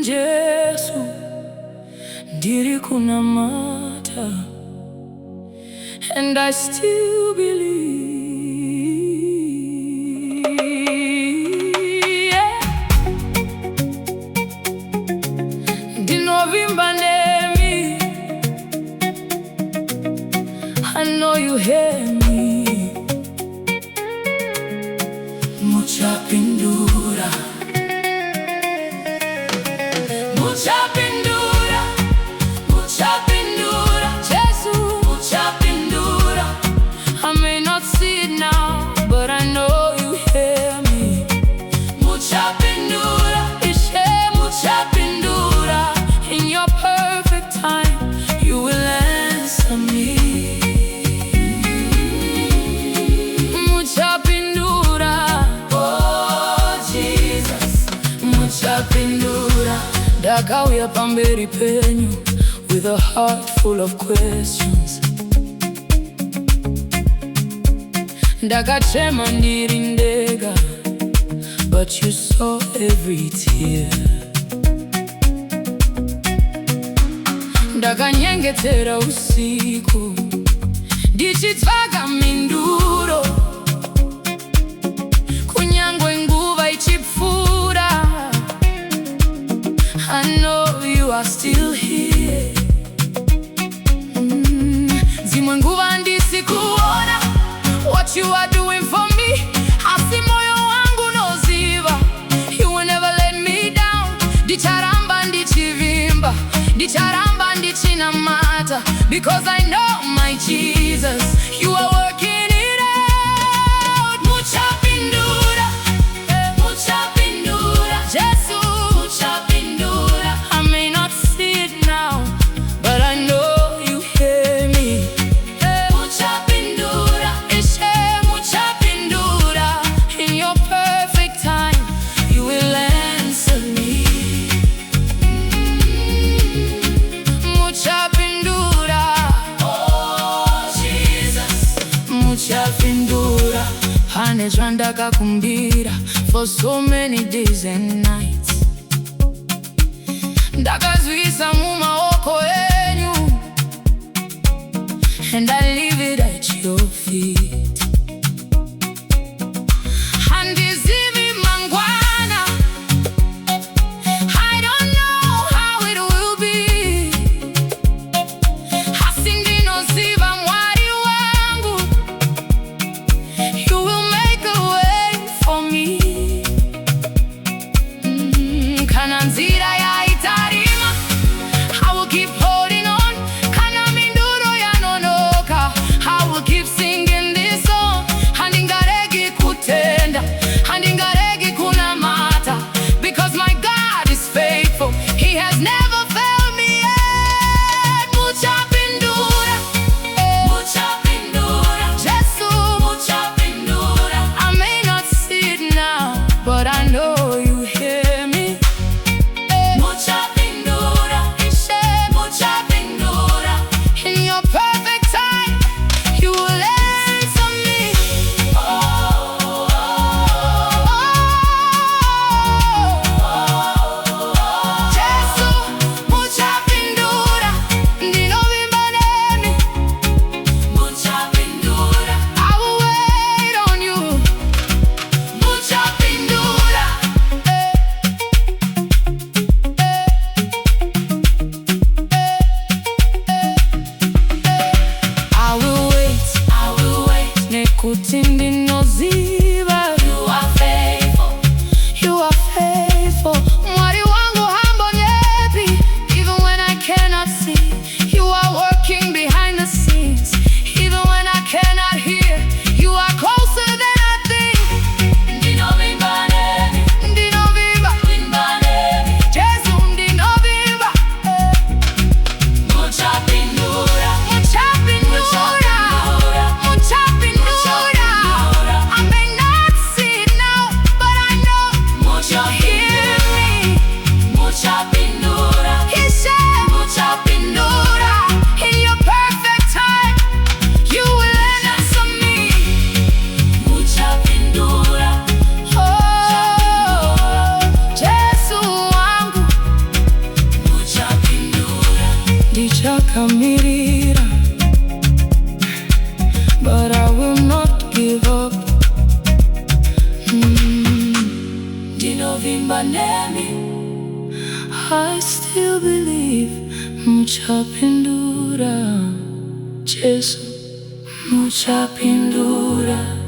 Jesu ndiri kunamata, and I still believe. Yeah. Ndinovimba nemi, I know you hear me. Muchapindura, Muchapindura, Muchapindura, Jesu, Muchapindura. I may not see it now, but I know you hear me. Muchapindura, Ishe Muchapindura. In your perfect time, you will answer me. Muchapindura, oh Jesus, Muchapindura. Ndakauya pamberi penyu with a heart full of questions. Ndakachema ndiri ndega, but you saw every tear. Ndakanyengetera usiku, ndichitsvaga minduro, kunyangwe nguva ichipfuura. I know you are still here. Zimwe nguva handisi kuona what you are doing for me. Asi moyo wangu noziva, you will never let me down. Ndicharamba ndichivimba, ndicharamba ndichinamata, because I know my Jesus, you are working it out. Muchapindura, Muchapindura, Jesu, Muchapindura. I may not see it now, but I know you hear me. Muchapindura, Ishe Muchapindura. In your perfect time, you will answer me. Muchapindura, oh Jesus, Muchapindura. Pane zvandakakumbira for so many days and nights. Ndakazviisa mumaoko enyu, and I leave it at your feet. Handizivi mangwana, I don't know how it will be. Asi ndinoziva Mwari wangu, you will make a way for me. Kana nzira yaitarima, I will keep holding on. Kana minduro yanonoka, I will keep singing this song. Handingaregi kutenda, handingaregi kunamata, because my God is faithful, He has never failed me yet. Muchapindura, Muchapindura, Jesu, Muchapindura. I may not see it now, but I know you hear me. Muchapindura, Ishe Muchapindura. In your perfect time, you will answer me. Jesu, Muchapindura. Ndinovimba nemi, Muchapindura. I will wait on you, Muchapindura. I will wait, nekuti ndinoziva you are faithful, you are faithful. Mwari wangu hambonyepi, even when I cannot see, you are working behind the scenes. Even when I cannot hear, you are closer than I think. Ndinovimba nemi, ndinovimba nemi, Jesu ndinovimba. Muchapindura, Muchapindura, Muchapindura. I may not muchakamirira, but I will not give up. Ndinovimba nemi, I still believe. Muchapindura, Jesu, Muchapindura.